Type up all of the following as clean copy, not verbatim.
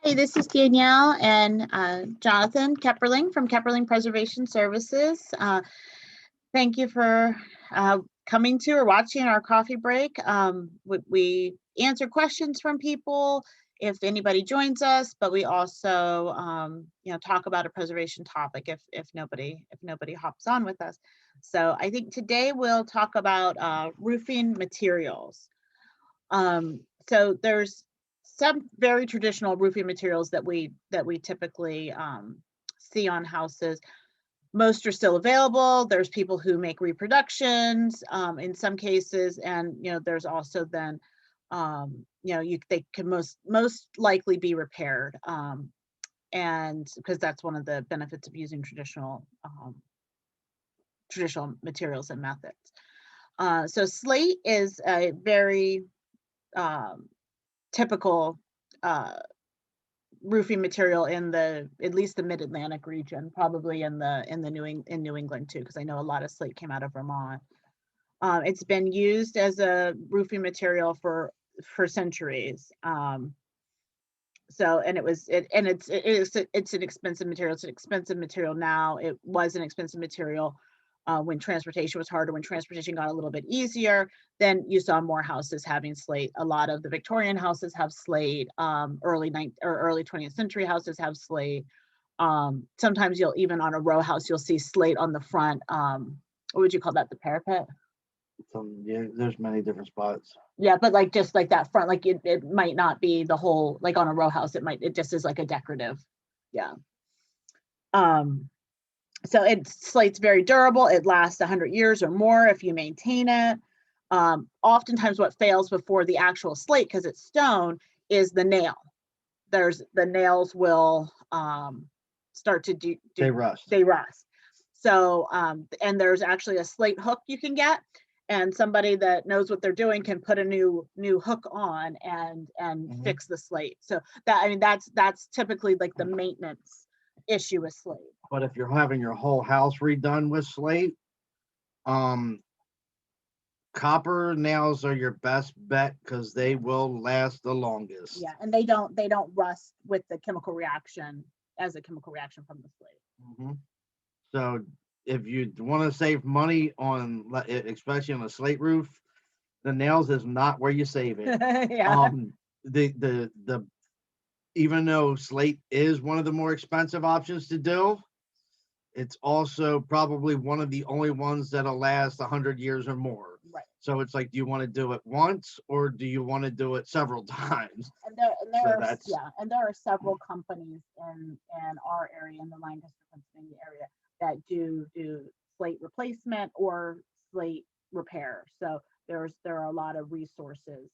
Hey, this is Danielle and Jonathan Kepperling from Kepperling Preservation Services. Thank you for coming to or watching our coffee break. We answer questions from people if anybody joins us, but we also talk about a preservation topic if nobody hops on with us. So I think today we'll talk about roofing materials. So there's some very traditional roofing materials that we typically see on houses. Most are still available. There's people who make reproductions in some cases, and there's also then they can most likely be repaired, and because that's one of the benefits of using traditional materials and methods. So slate is a very typical roofing material in at least the Mid-Atlantic region, probably in New England too, because I know a lot of slate came out of Vermont. It's been used as a roofing material for centuries. So, and it's an expensive material. It's an expensive material now. It was an expensive material when transportation was harder. When transportation got a little bit easier, then you saw more houses having slate. A lot of the Victorian houses have slate. Early 20th century houses have slate. Sometimes you'll even on a row house you'll see slate on the front. What would you call that? The parapet? Yeah, there's many different spots. Yeah, but like just like that front, like it might not be the whole, like on a row house, it just is like a decorative. Yeah. So slate's very durable. It lasts 100 years or more if you maintain it. Oftentimes what fails before the actual slate, because it's stone, is the nail. The nails will start to they rust. So and there's actually a slate hook you can get, and somebody that knows what they're doing can put a new hook on and fix the slate. So that's typically like the maintenance issue with slate. But if you're having your whole house redone with slate, copper nails are your best bet because they will last the longest. Yeah, and they don't rust with the chemical reaction as a chemical reaction from the slate. So if you want to save money on, especially on a slate roof, the nails is not where you save it. Yeah. The even though slate is one of the more expensive options to do, it's also probably one of the only ones that'll last 100 years or more. Right. So it's like, do you want to do it once or do you want to do it several times? And there are several companies in our area, in the Lancaster, Pennsylvania area, that do slate replacement or slate repair. So there are a lot of resources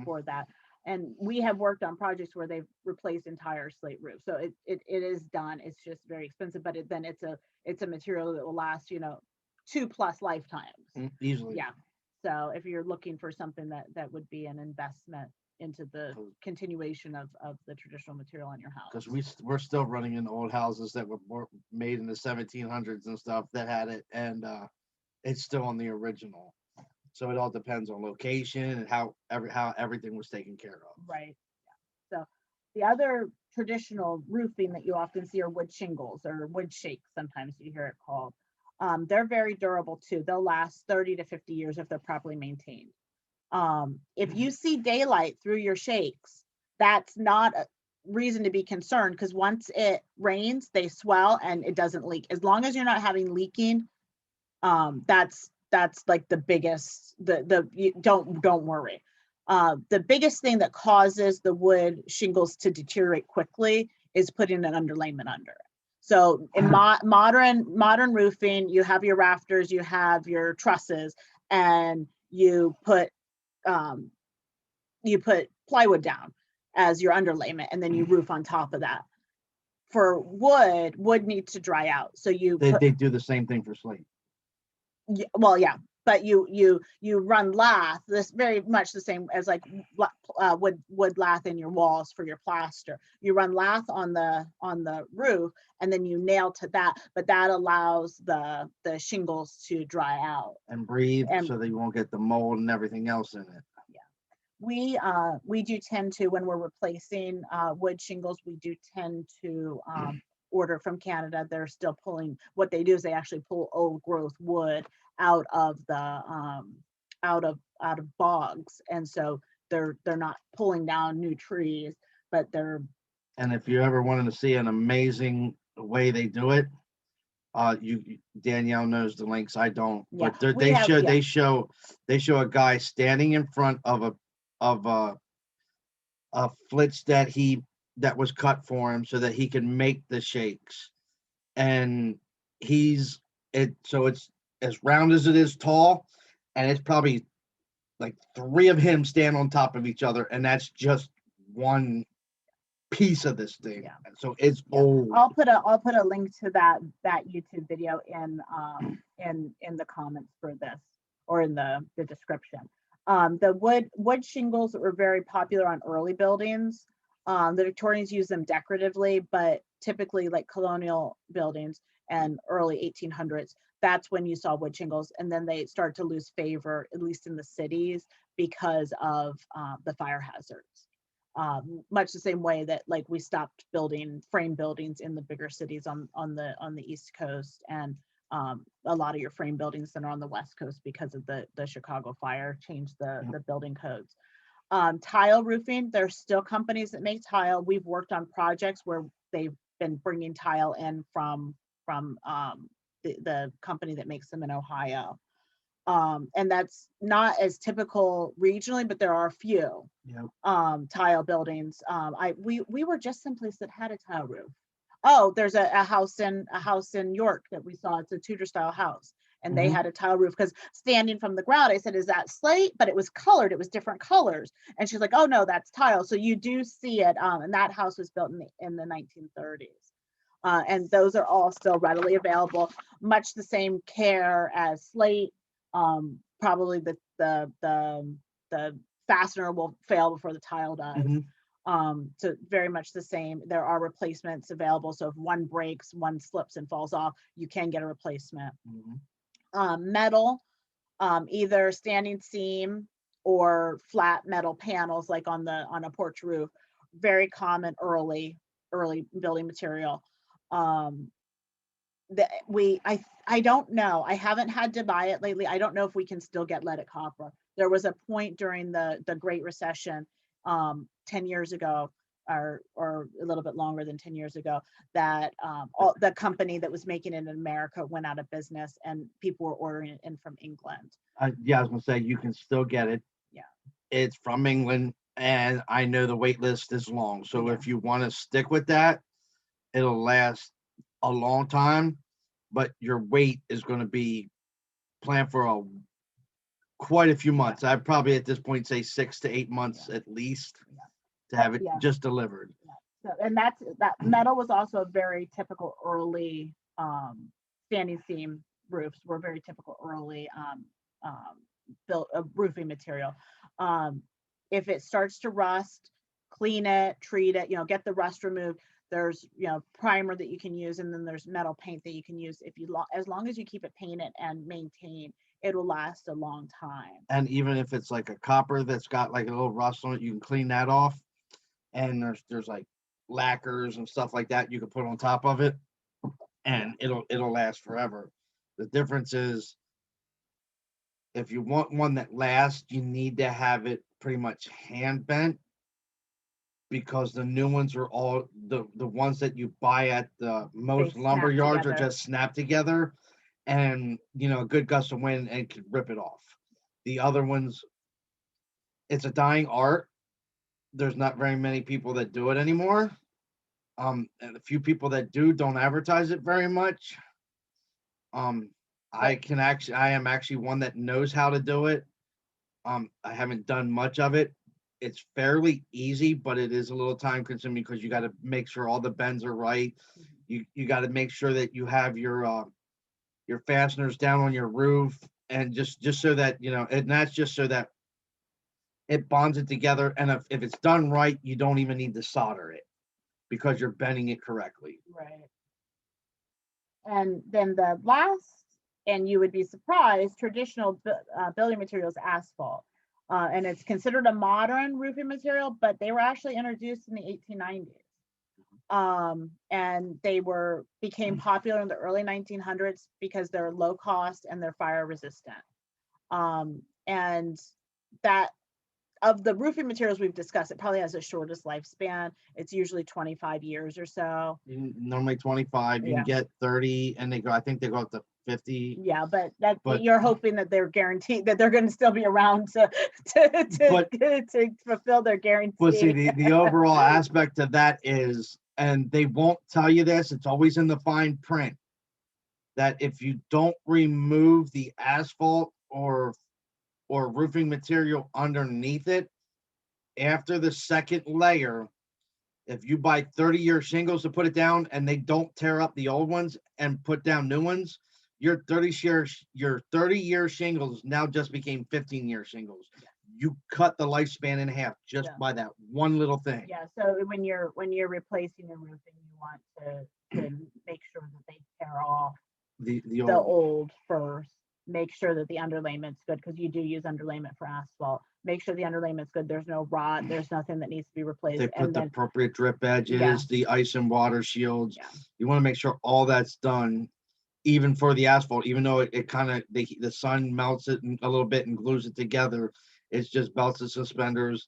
for that. And we have worked on projects where they've replaced entire slate roofs. So it is done. It's just very expensive, but it's a material that will last 2+ lifetimes easily. Yeah. So if you're looking for something that would be an investment into the continuation of the traditional material on your house, because we're still running in old houses that were made in the 1700s and stuff that had it, and it's still on the original. So it all depends on location and how everything was taken care of. Right. Yeah. So the other traditional roofing that you often see are wood shingles or wood shakes. Sometimes you hear it called. They're very durable too. They'll last 30 to 50 years if they're properly maintained. If you see daylight through your shakes, that's not a reason to be concerned, because once it rains, they swell and it doesn't leak. As long as you're not having leaking, that's like the biggest, don't worry. The biggest thing that causes the wood shingles to deteriorate quickly is putting an underlayment under it. So in modern roofing, you have your rafters, you have your trusses, and you put plywood down as your underlayment, and then you roof on top of that. For wood needs to dry out. So they do the same thing for slate. Well, yeah, but you run lath. This very much the same as like wood lath in your walls for your plaster. You run lath on the roof, and then you nail to that. But that allows the shingles to dry out and breathe, so that you won't get the mold and everything else in it. Yeah, We do tend to, when we're replacing wood shingles, we do tend to order from Canada. They're still pulling, what they do is they actually pull old growth wood out of the out of bogs, and so they're not pulling down new trees, but they're. And if you ever wanted to see an amazing way they do it, Danielle knows the links. I don't, Yeah, but they show a guy standing in front of a flitch that was cut for him so that he can make the shakes, and so it's as round as it is tall, and it's probably like three of him stand on top of each other, and that's just one piece of this thing. Yeah. So it's old. I'll put a link to that YouTube video in the comments for this, or in the description. The wood shingles were very popular on early buildings. The Victorians used them decoratively, but typically like colonial buildings and early 1800s, that's when you saw wood shingles, and then they start to lose favor, at least in the cities, because of the fire hazards. Much the same way that like we stopped building frame buildings in the bigger cities on the East Coast, and a lot of your frame buildings that are on the West Coast, because of the Chicago fire, changed the building codes. Tile roofing, there's still companies that make tile. We've worked on projects where they've been bringing tile in from the company that makes them in Ohio. And that's not as typical regionally, but there are a few tile buildings. We were just someplace that had a tile roof. Oh, there's a house in York that we saw. It's a Tudor style house, and they had a tile roof, because standing from the ground, I said, "Is that slate?" But it was colored. It was different colors, and she's like, "Oh no, that's tile." So you do see it. And that house was built in the 1930s. And those are all still readily available. Much the same care as slate. Probably the fastener will fail before the tile does. So very much the same. There are replacements available. So if one breaks, one slips and falls off, you can get a replacement. Metal, either standing seam or flat metal panels, like on a porch roof, very common early building material. I don't know. I haven't had to buy it lately. I don't know if we can still get leaded copper. There was a point during the Great Recession, 10 years ago, or a little bit longer than 10 years ago, that all the company that was making it in America went out of business, and people were ordering it in from England. I was gonna say, you can still get it. Yeah. It's from England, and I know the wait list is long. So if you want to stick with that, it'll last a long time, but your wait is going to be planned for quite a few months. I'd probably at this point say 6 to 8 months at least to have it just delivered. So, and that metal was also a very typical early standing seam roofs were very typical early built roofing material. If it starts to rust, clean it, treat it, get the rust removed. There's primer that you can use, and then there's metal paint that you can use. As long as you keep it painted and maintained, it will last a long time. And even if it's like a copper that's got like a little rust on it, you can clean that off. And there's like lacquers and stuff like that you can put on top of it, and it'll last forever. The difference is, if you want one that lasts, you need to have it pretty much hand bent, because the new ones are all the ones that you buy at the most lumber yards are just snapped together, and a good gust of wind and can rip it off. The other ones, it's a dying art. There's not very many people that do it anymore. And the few people that do don't advertise it very much. I am actually one that knows how to do it. I haven't done much of it. It's fairly easy, but it is a little time consuming, because you got to make sure all the bends are right. You got to make sure that you have your fasteners down on your roof, and just so that and that's just so that it bonds it together. And if it's done right, you don't even need to solder it, because you're bending it correctly. Right. And then the last, and you would be surprised, traditional building materials, asphalt. And it's considered a modern roofing material, but they were actually introduced in the 1890s. And they became popular in the early 1900s because they're low cost and they're fire resistant. And that, of the roofing materials we've discussed, it probably has the shortest lifespan. It's usually 25 years or so. Normally 25, you can get 30, and I think they go up to 50. Yeah, but you're hoping that they're guaranteed that they're going to still be around to fulfill their guarantee. But see, the overall aspect of that is, and they won't tell you this, it's always in the fine print, that if you don't remove the asphalt or roofing material underneath it, after the second layer, if you buy 30-year shingles to put it down and they don't tear up the old ones and put down new ones, your 30-year shingles now just became 15-year shingles. You cut the lifespan in half just by that one little thing. Yeah. So when you're replacing your roofing, you want to make sure that they tear off the old first. Make sure that the underlayment's good, because you do use underlayment for asphalt. Make sure the underlayment's good. There's no rot. There's nothing that needs to be replaced. They put the appropriate drip edges, the ice and water shields. Yeah. You want to make sure all that's done, even for the asphalt, even though it kind of, the sun melts it a little bit and glues it together. It's just belts and suspenders,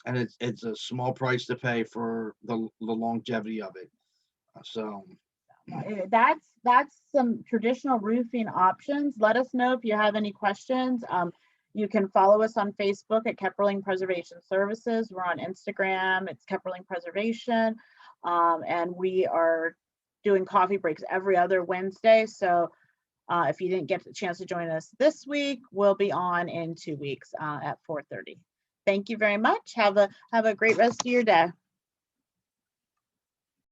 and it's a small price to pay for the longevity of it. So that's some traditional roofing options. Let us know if you have any questions. You can follow us on Facebook at Kepperling Preservation Services. We're on Instagram. It's Kepperling Preservation. And we are doing coffee breaks every other Wednesday. So if you didn't get the chance to join us this week, we'll be on in 2 weeks at 4:30. Thank you very much. Have a great rest of your day.